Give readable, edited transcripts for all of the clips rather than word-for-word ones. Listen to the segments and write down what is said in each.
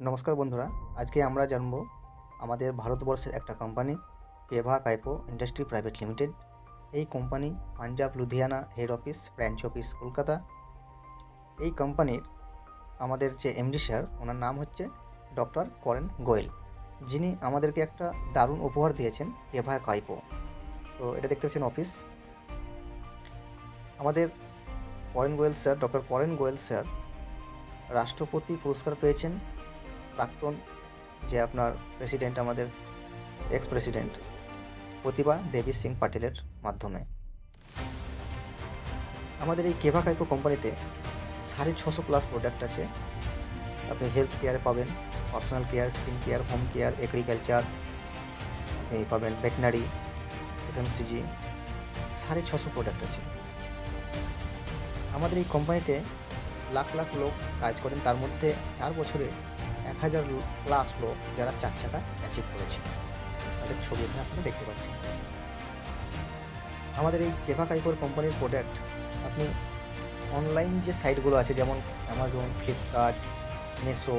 নমস্কার বন্ধুরা, আজকে আমরা জানব আমাদের ভারতবর্ষের একটা কোম্পানি কেভা কাইপো ইন্ডাস্ট্রি প্রাইভেট লিমিটেড। এই company Punjab Ludhiana head office, branch office Kolkata. এই কোম্পানির আমাদের যে এমডি স্যার, ওনার নাম হচ্ছে ডক্টর করেন গোয়েল, যিনি আমাদেরকে একটা দারুণ উপহার দিয়েছেন কেভা কাইপো। তো এটা দেখতে পাচ্ছেন অফিস। আমাদের করেন গোয়েল স্যার, ডক্টর করেন গোয়েল স্যার রাষ্ট্রপতি পুরস্কার পেয়েছেন প্রাক্তন যে আপনার প্রেসিডেন্ট, আমাদের এক্স প্রেসিডেন্ট প্রতিভা দেবী সিং পাটিলের মাধ্যমে। আমাদের এই কেভা কাইপো কোম্পানিতে 650 প্লাস প্রোডাক্ট আছে। আপনি হেলথ কেয়ারে পাবেন, personal care, skin care, home care, agriculture, আপনি পাবেন ভেটেনারি, এফএমসিজি, 650 প্রোডাক্ট আছে। আমাদের এই কোম্পানিতে লাখ লাখ লোক কাজ করেন, তার মধ্যে 4 বছরে 1000 প্লাস লোক যারা 4 চাকা অ্যাচিভ করেছে। তাদের ছবি এখানে আপনারা দেখতে পাচ্ছেন। আমাদের এই কেভা কাইপোর কোম্পানির প্রোডাক্ট আপনি অনলাইন যে সাইটগুলো আছে, যেমন অ্যামাজন, ফ্লিপকার্ট, মেসো,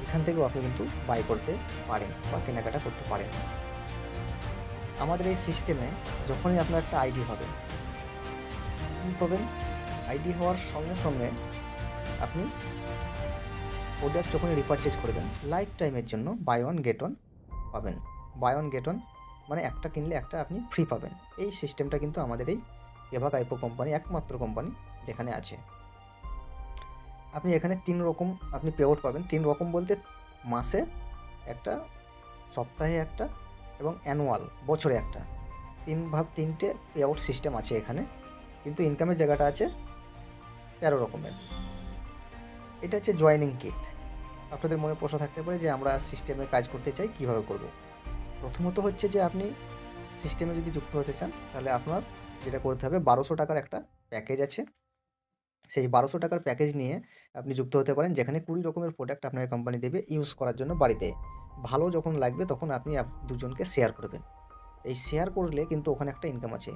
এখান থেকেও আপনি কিন্তু বাই করতে পারেন বা কেনাকাটা করতে পারেন। আমাদের এই সিস্টেমে যখনই আপনার একটা আইডি হবে, কী পাবেন? আইডি হওয়ার সঙ্গে সঙ্গে আপনি প্রোডাক্ট যখনই রিপারচেজ করবেন, লাইফ টাইমের জন্য বাই ওয়ান গেট ওয়ান পাবেন। বাই ওয়ান গেট ওয়ান মানে একটা কিনলে একটা আপনি ফ্রি পাবেন। এই সিস্টেমটা কিন্তু আমাদের এই কেভা কাইপো কোম্পানি একমাত্র কোম্পানি যেখানে আছে। আপনি এখানে 3 রকম আপনি পে আউট পাবেন। 3 রকম বলতে মাসে একটা, সপ্তাহে একটা এবং অ্যানুয়াল বছরে একটা। 3টে পে আউট সিস্টেম আছে এখানে, কিন্তু ইনকামের জায়গাটা আছে 13 রকমের। এটা হচ্ছে জয়েনিং কিট। আপনাদের মনে প্রশ্ন থাকতে পারে যে আমরা সিস্টেমে কাজ করতে চাই, কীভাবে করব? প্রথমত হচ্ছে যে আপনি সিস্টেমে যদি যুক্ত হতে চান, তাহলে আপনার যেটা করতে হবে, 1200 টাকার একটা প্যাকেজ আছে। সেই 1200 টাকার প্যাকেজ নিয়ে আপনি যুক্ত হতে পারেন, যেখানে 20 রকমের প্রোডাক্ট আপনাকে কোম্পানি দেবে ইউজ করার জন্য বাড়িতে। ভালো যখন লাগবে তখন আপনি দুজনকে শেয়ার করবেন। এই শেয়ার করলে কিন্তু ওখানে একটা ইনকাম আছে।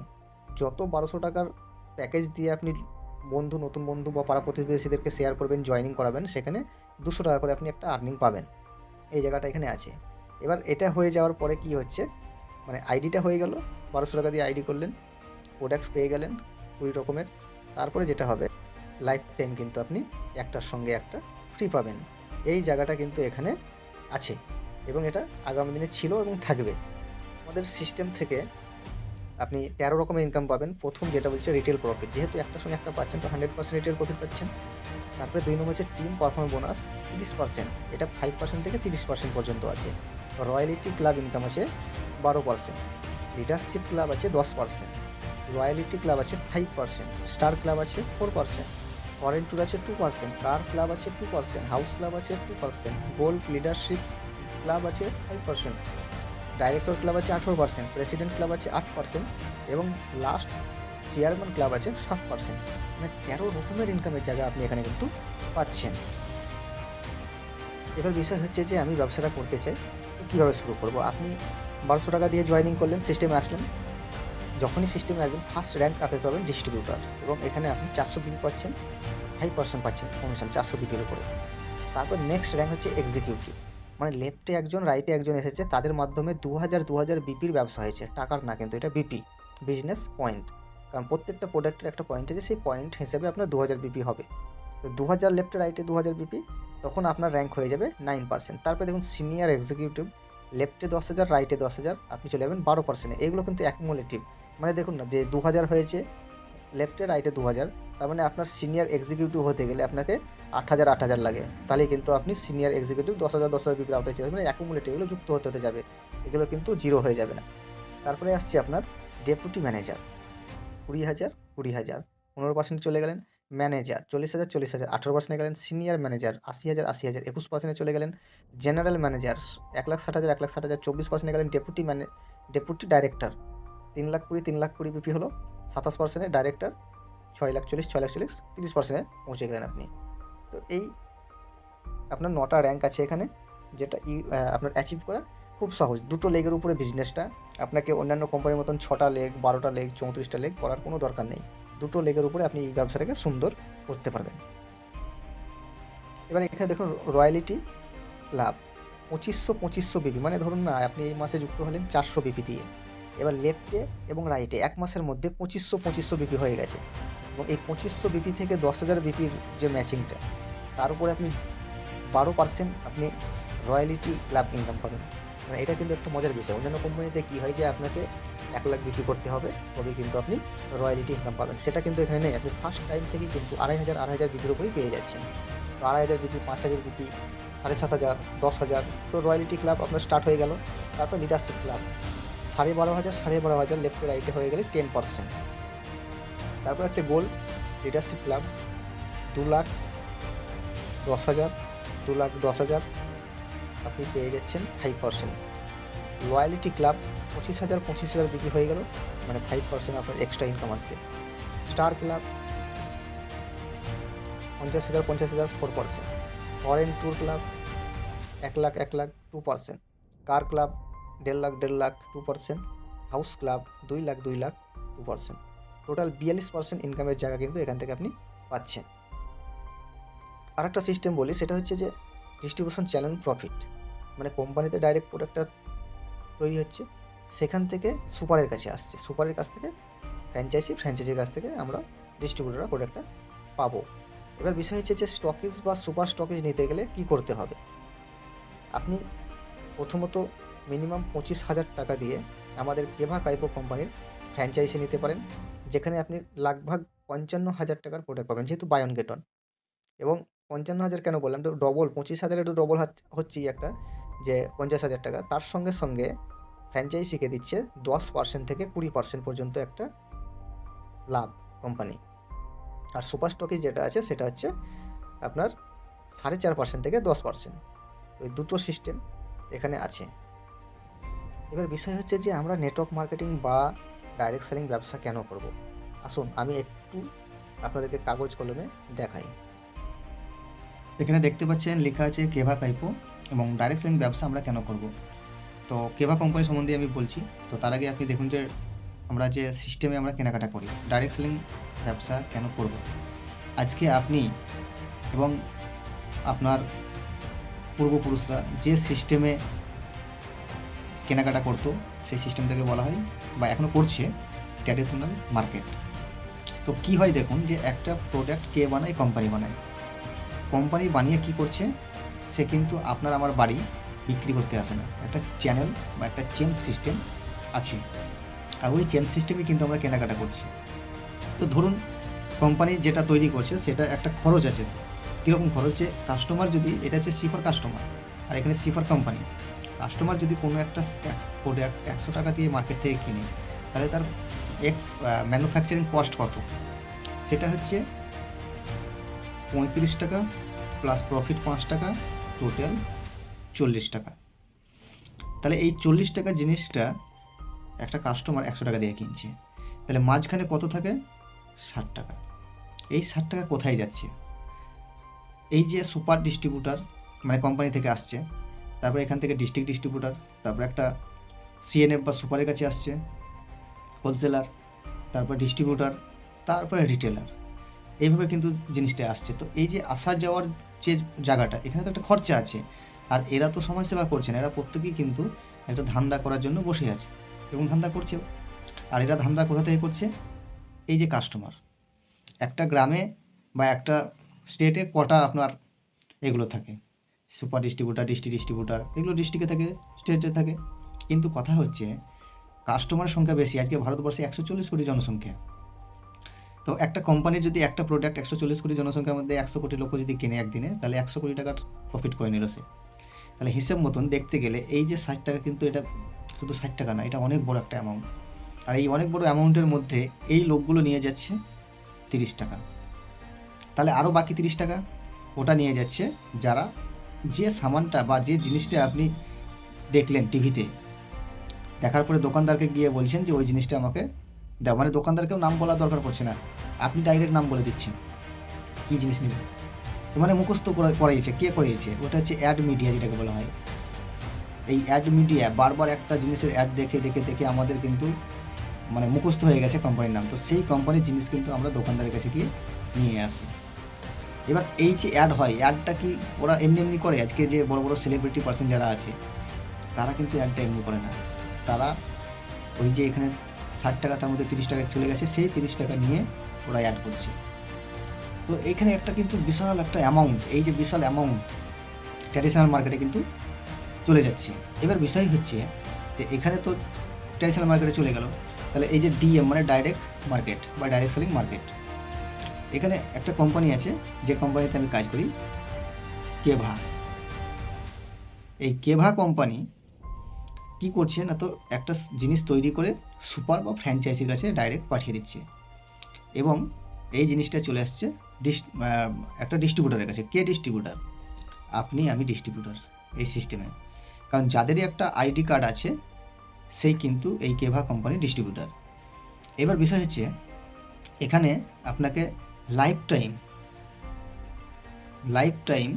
যত 1200 টাকার প্যাকেজ দিয়ে আপনি বন্ধু, নতুন বন্ধু বা পাড়া প্রতিবেশীদেরকে শেয়ার করবেন, জয়েনিং করাবেন, সেখানে 200 টাকা করে আপনি একটা আর্নিং পাবেন। এই জায়গাটা এখানে আছে। এবার এটা হয়ে যাওয়ার পরে কি হচ্ছে, মানে আইডিটা হয়ে গেল, 1200 টাকা দিয়ে আইডি করলেন, প্রোডাক্ট পেয়ে গেলেন 20 রকমের। তারপরে যেটা হবে, লাইফ টাইম কিন্তু আপনি একটার সঙ্গে একটা ফ্রি পাবেন। এই জায়গাটা কিন্তু এখানে আছে এবং এটা আগামী দিনে ছিল এবং থাকবে। আমাদের সিস্টেম থেকে আপনি 13 রকমের ইনকাম পাবেন। প্রথম যেটা বলছে রিটেল প্রফিট, যেহেতু একটার সঙ্গে একটা পাচ্ছেন, তো 100% রিটেল প্রফিট পাচ্ছেন। তারপরে 2 নম্বর হচ্ছে টিম পারফর্ম বোনাস 30%, এটা 5% থেকে 30% পর্যন্ত আছে। রয়্যালিটি ক্লাব ইনকাম আছে 12%, লিডারশিপ ক্লাব আছে 10%, রয়্যালিটি ক্লাব আছে 5%, স্টার ক্লাব আছে 4%, ফরেন ট্যুর আছে 2%, কার ক্লাব আছে 2%, হাউস ক্লাব আছে 2%, গোল্ড লিডারশিপ ক্লাব আছে 5%, ডাইরেক্টর ক্লাব আছে 18%, প্রেসিডেন্ট ক্লাব আছে 8% এবং লাস্ট চেয়ারম্যান ক্লাব আছে 7%। মানে 13 রকমের ইনকামের জায়গা আপনি এখানে কিন্তু পাচ্ছেন। এবার বিষয় হচ্ছে যে আমি ব্যবসাটা করতে চাই, তো কীভাবে শুরু করব? আপনি 1200 টাকা দিয়ে জয়েনিং করলেন, সিস্টেমে আসলেন। যখনই সিস্টেমে আসবেন, ফার্স্ট র্যাঙ্ক আপনি পাবেন ডিস্ট্রিবিউটার, এবং এখানে আপনি 400 বিপি পাচ্ছেন, 5% পাচ্ছেন কমিশন 400 বিপির উপরে। তারপর নেক্সট র্যাঙ্ক হচ্ছে এক্সিকিউটিভ, মানে লেফটে একজন রাইটে একজন এসেছে, তাদের মাধ্যমে 2000 বিপির ব্যবসা হয়েছে, টাকার না, কিন্তু এটা বিপি, বিজনেস পয়েন্ট। কারণ প্রত্যেকটা প্রোডাক্টের একটা পয়েন্ট আছে, সেই পয়েন্ট হিসেবে আপনার 2000 বিপি হবে। তো 2000 লেফটে রাইটে 2000 বিপি, তখন আপনার র্যাঙ্ক হয়ে যাবে 9%। তারপরে দেখুন সিনিয়র এক্সিকিউটিভ, লেফটে 10,000, রাইটে 10,000, আপনি চলে যাবেন 12%। এগুলো কিন্তু অ্যাকুমুলেটিভ, মানে দেখুন না যে 2000 হয়েছে লেফটে রাইটে 2000, তার মানে আপনার সিনিয়র এক্সিকিউটিভ হতে গেলে আপনাকে 8000 লাগে, তাহলে কিন্তু আপনি সিনিয়র এক্সিকিউটিভ 10,000 বিপির আওতায় চলে যাবেন। মানে অ্যাকুমুলেটিভ, এগুলো যুক্ত হতে হতে যাবে, এগুলো কিন্তু জিরো হয়ে যাবে না। তারপরে আসছে আপনার ডেপুটি ম্যানেজার, 20,000 20,000, 15% চলে গেলেন। ম্যানেজার 40,000 40,000, 18% গেলেন। সিনিয়র ম্যানেজার 80,000 80,000, 21% চলে গেলেন। জেনারেল ম্যানেজার 1,60,000 1,60,000, 24% গেলেন। ডেপুটি ডাইরেক্টর 3,20,000 3,20,000 বিপি হলো, 27%। ডাইরেক্টর 6,40,000 6,40,000, 30%-এ পৌঁছে গেলেন আপনি। তো এই আপনার 9টা র্যাঙ্ক আছে এখানে, যেটা আপনার অ্যাচিভ করা খুব সহজ। 2টো লেগের উপরে বিজনেসটা, আপনাকে অন্যান্য কোম্পানির মতন 6টা লেগ, 12টা লেগ, 34টা লেগ করার কোনো দরকার নেই। 2টো লেগের উপরে আপনি এই ব্যবসাটাকে সুন্দর করতে পারবেন। এবার এখানে দেখুন রয়্যালিটি ক্লাব 2500 বিপি, মানে ধরুন না আপনি এই মাসে যুক্ত হলেন 400 বিপি দিয়ে, এবার লেফটে এবং রাইটে এক মাসের মধ্যে 2500 বিপি হয়ে গেছে, এবং এই 2500 বিপি থেকে 10,000 বিপির যে ম্যাচিংটা, তার উপরে আপনি 12% আপনি রয়্যালিটি ক্লাব ইনকাম পাবেন। মানে এটা কিন্তু একটা মজার বিষয়। অন্যান্য কোম্পানিতে কী হয় যে আপনাকে 1 লাখ বিক্রি করতে হবে, তবে কিন্তু আপনি রয়্যালিটি ইনকাম পাবেন, সেটা কিন্তু এখানে নেই। আপনি ফার্স্ট টাইম থেকেই কিন্তু 2,500 বিপির উপরেই পেয়ে যাচ্ছেন। তো 2,500 বিপি, 5,000 বিপি, 7,500, 10,000, তো রয়্যালিটি ক্লাব আপনার স্টার্ট হয়ে গেল। তারপর লিডারশিপ ক্লাব 12,500 লেফটে রাইটে হয়ে গেলে 10%। তারপর আছে গোল্ড লিডারশিপ ক্লাব 2,10,000, 2,10,000 আপনি পেয়ে যাচ্ছেন 5%। লয়ালিটি ক্লাব 25,000 বিক্রি হয়ে গেল, মানে 5% আপনার এক্সট্রা ইনকাম আসবে। Star club 50,000 4%। Foreign tour club 1,00,000 2%। কার ক্লাব 1,50,000 2%। House club 2,00,000 2%। টোটাল 42% ইনকামের জায়গা কিন্তু এখান থেকে আপনি পাচ্ছেন। আর একটা সিস্টেম বলি, সেটা হচ্ছে যে ডিস্ট্রিবিউশন চ্যানেল প্রফিট, মানে কোম্পানিতে ডাইরেক্ট প্রোডাক্টটা তৈরি হচ্ছে, সেখান থেকে সুপারের কাছে আসছে, সুপারের কাছ থেকে ফ্র্যাঞ্চাইজির কাছ থেকে আমরা ডিস্ট্রিবিউটররা প্রোডাক্টটা পাবো। এবার বিষয় হচ্ছে যে স্টকিজ বা সুপার স্টকিজ নিতে গেলে কি করতে হবে। আপনি প্রথমত মিনিমাম 25,000 টাকা দিয়ে আমাদের কেভা কাইপো কোম্পানির ফ্র্যাঞ্চাইজি নিতে পারেন, যেখানে আপনি লাগভাগ 55,000 টাকার প্রোডাক্ট পাবেন, যেহেতু বাই অন গেট অন। এবং 55,000 কেন বললাম, তো ডবল 25,000 একটু ডবল হচ্ছেই একটা, যে 50,000 টাকা, তার সঙ্গে সঙ্গে ফ্র্যাঞ্চাইজিকে দিচ্ছে 10% থেকে 20% পর্যন্ত একটা লাভ কোম্পানি। আর সুপার স্টকিজ যেটা আছে সেটা হচ্ছে আপনার 4.5% থেকে 10%। ওই দুটো সিস্টেম এখানে আছে। এবার বিষয় হচ্ছে যে আমরা নেটওয়ার্ক মার্কেটিং বা ডাইরেক্ট সেলিং ব্যবসা কেন করব। আসুন আমি একটু আপনাদেরকে কাগজ কলমে দেখাই। এখানে দেখতে পাচ্ছেন লেখা আছে কেভা কাইপো এবং ডাইরেক্ট সেলিং ব্যবসা আমরা কেন করব। তো কেভা কোম্পানি সম্বন্ধে আমি বলছি। তো তার আগে আপনি দেখুন যে আমরা যে সিস্টেমে আমরা কেনাকাটা করি, ডাইরেক্ট সেলিং ব্যবসা কেন করব। আজকে আপনি এবং আপনার পূর্বপুরুষরা যে সিস্টেমে কেনাকাটা করতো, সেই সিস্টেমটাকে বলা হয় বা এখনও করছে ট্র্যাডিশনাল মার্কেট। তো কি হয় দেখুন, যে একটা প্রোডাক্ট কে বানায়? কোম্পানি বানায়। কোম্পানি বানিয়ে কি করছে, সে কিন্তু আপনার আমার বাড়ি বিক্রি করতে আসে না, একটা চ্যানেল বা একটা চেন সিস্টেম আছে, আর ওই চেন সিস্টেমে কিন্তু আমরা কেনাকাটা করছি। তো ধরুন কোম্পানি যেটা তৈরি করছে সেটা একটা খরচ আছে। কীরকম খরচ? যে কাস্টমার যদি, এটা হচ্ছে সিফার কাস্টমার আর এখানে সিফার কোম্পানি। কাস্টমার যদি কোনো একটা প্রোডাক্ট 100 টাকা দিয়ে মার্কেট থেকে কিনে, তাহলে তার ম্যানুফ্যাকচারিং কস্ট কত? সেটা হচ্ছে 35 টাকা প্লাস প্রফিট 5 টাকা, টোটাল 40 টাকা। তাহলে এই 40 টাকা জিনিসটা একটা কাস্টমার 100 টাকা দিয়ে কিনছে, তাহলে মাঝখানে কত থাকে? 60 টাকা। এই 60 টাকা কোথায় যাচ্ছে? এই যে সুপার ডিস্ট্রিবিউটার মানে কোম্পানি থেকে আসছে, তারপরে এখান থেকে ডিস্ট্রিক্ট ডিস্ট্রিবিউটার, তারপরে একটা সিএনএফ বা সুপারের কাছে আসছে হোলসেলার, তারপর ডিস্ট্রিবিউটার, তারপরে রিটেলার, এইভাবে কিন্তু জিনিসটা আসছে। তো এই যে আসা যাওয়ার যে জায়গাটা, এখানে তো একটা খরচা আছে। আর এরা তো সমাজসেবা করছে না, এরা প্রত্যেকেই কিন্তু একটা ধান্দা করার জন্য বসে আছে এবং ধান্দা করছেও। আর এরা ধান্দা কোথা থেকে করছে? এই যে কাস্টমার, একটা গ্রামে বা একটা স্টেটে কটা আপনার এগুলো থাকে, সুপার ডিস্ট্রিবিউটার, ডিস্ট্রিবিউটার, এগুলো ডিস্ট্রিক্টে থাকে, স্টেটে থাকে। কিন্তু কথা হচ্ছে কাস্টমারের সংখ্যা বেশি। আজকে ভারতবর্ষে 140 কোটি জনসংখ্যা। তো একটা কোম্পানি যদি একটা প্রোডাক্ট 140 কোটি জনসংখ্যার মধ্যে 100 কোটি লোক যদি কেনে একদিনে, তাহলে 100 কোটি টাকার প্রফিট করে নিল সে। তাহলে হিসেব মতন দেখতে গেলে এই যে 60 টাকা, কিন্তু এটা শুধু 60 টাকা না, এটা অনেক বড় একটা অ্যামাউন্ট। আর এই অনেক বড় অ্যামাউন্টের মধ্যে এই লোকগুলো নিয়ে যাচ্ছে 30 টাকা। তাহলে আরও বাকি 30 টাকা ওটা নিয়ে যাচ্ছে যারা যে সামানটা বা যে জিনিসটা আপনি দেখলেন টিভিতে, দেখার পরে দোকানদারকে গিয়ে বলছেন যে ওই জিনিসটা আমাকে দাও। মানে দোকানদারকেও নাম বলার দরকার পড়ছে না, আপনি ডাইরেক্ট নাম বলে দিচ্ছেন কী জিনিস নেবেন। তো মানে মুখস্থ করাইছে। কে করিয়েছে? ওটা হচ্ছে অ্যাড মিডিয়া, যেটাকে বলা হয়। এই অ্যাড মিডিয়া বারবার একটা জিনিসের অ্যাড দেখে দেখে দেখে আমাদের কিন্তু মানে মুখস্থ হয়ে গেছে কোম্পানির নাম। তো সেই কোম্পানির জিনিস কিন্তু আমরা দোকানদারের কাছে গিয়ে নিয়ে আসি। এবার এই যে অ্যাড হয়, অ্যাডটা কি ওরা এমনি এমনি করে? আজকে যে বড় বড় সেলিব্রিটি পার্সন যারা আছে তারা কিন্তু অ্যাডটা এমনি করে না। তারা ওই যে এখানে 60 টাকা, তার মধ্যে 30 টাকা চলে গেছে, সেই 30 টাকা নিয়ে ওরা অ্যাড করছে। তো এইখানে একটা কিন্তু বিশাল একটা অ্যামাউন্ট, এই যে বিশাল অ্যামাউন্ট ট্র্যাডিশনাল মার্কেটে কিন্তু চলে যাচ্ছে। এবার বিষয় হচ্ছে যে এখানে তো ট্র্যাডিশনাল মার্কেটে চলে গেল, তাহলে এই যে ডিএম মানে ডাইরেক্ট মার্কেট বা ডাইরেক্ট সেলিং মার্কেট, এখানে একটা কোম্পানি আছে যে কোম্পানিতে আমি কাজ করি, কেভা। এই কেভা কোম্পানি কি করছে না, তো একটা জিনিস তৈরি করে সুপার বা ফ্র্যাঞ্চাইজির কাছে ডাইরেক্ট পাঠিয়ে দিচ্ছে, এবং এই জিনিসটা চলে আসছে একটা ডিস্ট্রিবিউটারের কাছে। কে ডিস্ট্রিবিউটার? আপনি, আমি ডিস্ট্রিবিউটার এই সিস্টেমে। কারণ যাদেরই একটা আইডি কার্ড আছে সেই কিন্তু এই কেভা কোম্পানির ডিস্ট্রিবিউটার। এবার বিষয় হচ্ছে এখানে আপনাকে লাইফ টাইম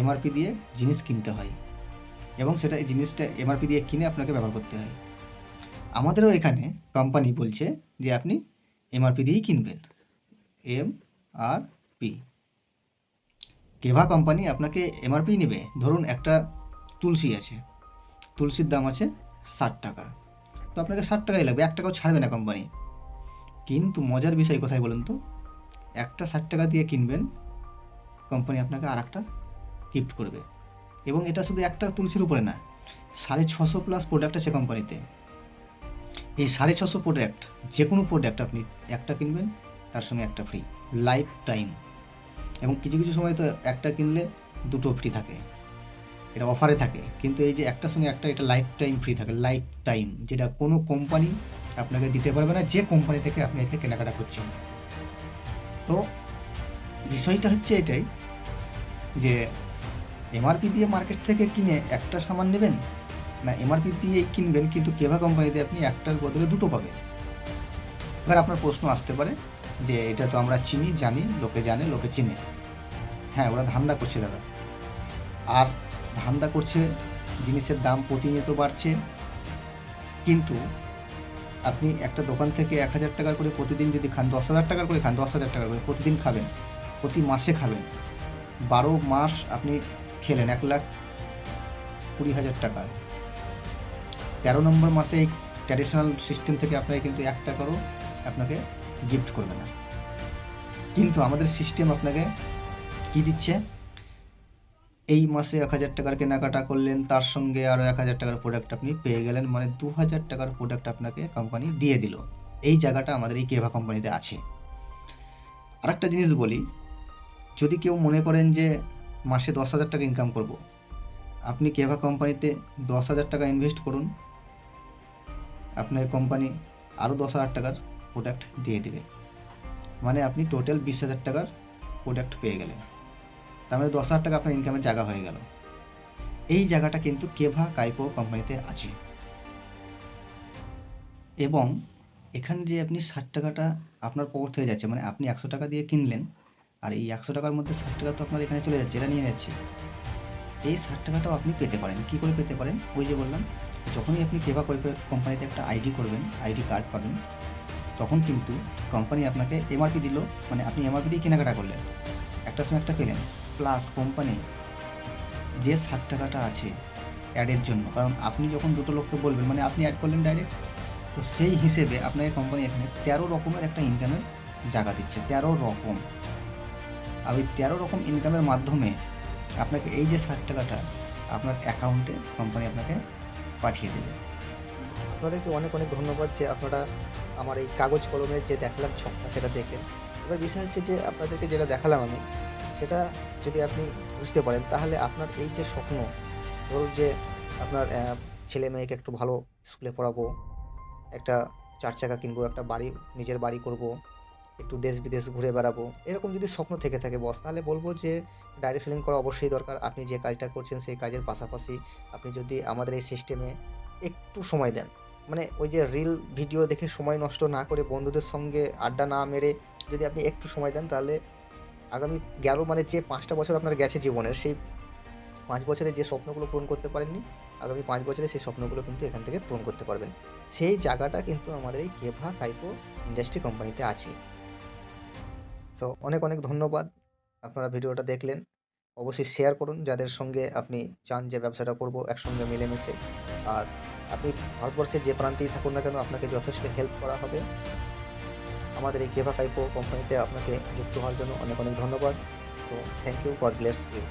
এমআরপি দিয়ে জিনিস কিনতে হয়, এবং সেটা এই জিনিসটা এমআরপি দিয়ে কিনে আপনাকে ব্যবহার করতে হয়। আমাদেরও এখানে কোম্পানি বলছে যে আপনি এমআরপি দিয়েই কিনবেন, এমআরপি। কেভা কোম্পানি আপনাকে এমআরপি নেবে। ধরুন একটা তুলসী আছে, তুলসীর দাম আছে 60 টাকা, তো আপনাকে 60 টাকাই লাগবে, 1 টাকাও ছাড়বে না কোম্পানি। কিন্তু মজার বিষয় কোথায় বলুন তো, একটা 60 টাকা দিয়ে কিনবেন, কোম্পানি আপনাকে আর একটা গিফট করবে। এবং এটা শুধু একটা তুলসীর উপরে না, 650 প্লাস প্রোডাক্ট আছে কোম্পানিতে। এই 650 প্রোডাক্ট, যে কোনো প্রোডাক্ট আপনি একটা কিনবেন তার সঙ্গে একটা ফ্রি, লাইফ টাইম। এবং কিছু কিছু সময় তো একটা কিনলে দুটো ফ্রি থাকে, এটা অফারে থাকে। কিন্তু এই যে একটার সঙ্গে একটা, এটা লাইফ টাইম ফ্রি থাকে, লাইফ টাইম, যেটা কোনো কোম্পানি আপনাকে দিতে পারবে না, যে কোম্পানি থেকে আপনি আজকে কেনাকাটা করছেন। তো বিষয়টা হচ্ছে এটাই যে এমআরপি দিয়ে মার্কেট থেকে কিনে একটা সামান নেবেন, না এমআরপি দিয়ে কিনবেন কিন্তু কেভা কোম্পানিতে আপনি একটার বদলে দুটো পাবেন। এবার আপনার প্রশ্ন আসতে পারে যে এটা তো আমরা চিনি, জানি, লোকে জানে, লোকে চিনে। হ্যাঁ, ওরা ধান্দা করছে দাদা, আর ধান্দা করছে, জিনিসের দাম প্রতিনিয়ত বাড়ছে। কিন্তু আপনি একটা দোকান থেকে 1000 টাকা করে প্রতিদিন যদি খান, 10,000 টাকা করে খান, 10,000 টাকা করে প্রতিদিন খাবেন, প্রতি মাসে খাবেন, 12 মাস আপনি খেলেন 1,20,000 টাকা। 13 নম্বর মাসে এই ট্র্যাডিশনাল সিস্টেম থেকে আপনাকে কিন্তু 1 টাকারও আপনাকে গিফট করবে না। কিন্তু আমাদের সিস্টেম আপনাকে কি দিচ্ছে, এই মাসে 1,000 টাকার কেনাকাটা করলেন, তার সঙ্গে আরও 1,000 টাকার প্রোডাক্ট আপনি পেয়ে গেলেন, মানে 2,000 টাকার প্রোডাক্ট আপনাকে কোম্পানি দিয়ে দিল। এই জায়গাটা আমাদের এই কেভা কোম্পানিতে আছে। আরেকটা জিনিস বলি, যদি কেউ মনে করেন যে মাসে 10,000 টাকা ইনকাম করব, আপনি কেভা কোম্পানিতে 10,000 টাকা ইনভেস্ট করুন, আপনার কোম্পানি আরও 10,000 টাকার প্রোডাক্ট দিয়ে দেবে, মানে আপনি টোটাল 20,000 টাকার প্রোডাক্ট পেয়ে গেলেন। তার মানে 10,000 টাকা আপনার ইনকামের জায়গা হয়ে গেল। এই জায়গাটা কিন্তু কেভা কাইপো কোম্পানিতে আছে। এবং এখানে যে আপনি 60 টাকাটা আপনার পকেট থেকে যাচ্ছে, মানে আপনি 100 টাকা দিয়ে কিনলেন, আর এই 100 টাকার মধ্যে 60 টাকা তো আপনার এখানে চলে যাচ্ছে, এটা নিয়ে যাচ্ছে। এই 60 টাকাটাও আপনি পেতে পারেন। কী করে পেতে পারেন? ওই যে বললাম, যখনই আপনি কেভা কোম্পানিতে একটা আইডি করবেন, আইডি কার্ড পাবেন, তখন কিন্তু কোম্পানি আপনাকে এমআরপি দিল, মানে আপনি এমআরপি দিয়ে কেনাকাটা করলেন, একটার সঙ্গে একটা পেলেন, প্লাস কোম্পানি যে 60 টাকাটা আছে অ্যাডের জন্য, কারণ আপনি যখন দুটো লোককে বলবেন, মানে আপনি অ্যাড করলেন ডাইরেক্ট, তো সেই হিসেবে আপনাকে কোম্পানি এখানে 13 রকমের একটা ইনকামের জায়গা দিচ্ছে, 13 রকম। আর ওই 13 রকম ইনকামের মাধ্যমে আপনাকে এই যে 60 টাকাটা আপনার অ্যাকাউন্টে কোম্পানি আপনাকে পাঠিয়ে দেবে। আপনাদেরকে অনেক অনেক ধন্যবাদ যে আপনারা আমার এই কাগজ কলমের যে দেখালাম ছকটা সেটা দেখলেন। এবার বিষয় হচ্ছে যে আপনাদেরকে যেটা দেখালাম আমি, সেটা যদি আপনি বুঝতে পারেন তাহলে আপনার এই যে স্বপ্ন, ধরুন যে আপনার ছেলে মেয়েকে একটু ভালো স্কুলে পড়াবো, একটা 4 চাকা কিনবো, একটা বাড়ি, নিজের বাড়ি করব, একটু দেশ বিদেশ ঘুরে বেড়াবো, এরকম যদি স্বপ্ন থেকে থাকে বস, তাহলে বলবো যে ডাইরেক্ট সেলিং করা অবশ্যই দরকার। আপনি যে কাজটা করছেন সেই কাজের পাশাপাশি আপনি যদি আমাদের এই সিস্টেমে একটু সময় দেন, মানে ওই যে রিল ভিডিও দেখে সময় নষ্ট না করে, বন্ধুদের সঙ্গে আড্ডা না মেরে যদি আপনি একটু সময় দেন, তাহলে আগামী মানে যে 5টা বছর আপনার গেছে জীবনের, সেই 5 বছরে যে স্বপ্নগুলো পূরণ করতে পারেননি, আগামী 5 বছরে সেই স্বপ্নগুলো কিন্তু এখান থেকে পূরণ করতে পারবেন। সেই জায়গাটা কিন্তু আমাদের এই কেভা কাইপো ইন্ডাস্ট্রি কোম্পানিতে আছে। সো অনেক অনেক ধন্যবাদ, আপনারা ভিডিওটা দেখলেন। অবশ্যই শেয়ার করুন যাদের সঙ্গে আপনি চান যে ব্যবসাটা করব একসঙ্গে মিলেমিশে। আর আপনি ভারতবর্ষের যে প্রান্তেই থাকুন না কেন, আপনাকে যথেষ্ট হেল্প করা হবে। আমাদের এই কেভা কাইপো কোম্পানিতে আপনাকে যুক্ত হওয়ার জন্য অনেক অনেক ধন্যবাদ। So thank you, God bless you.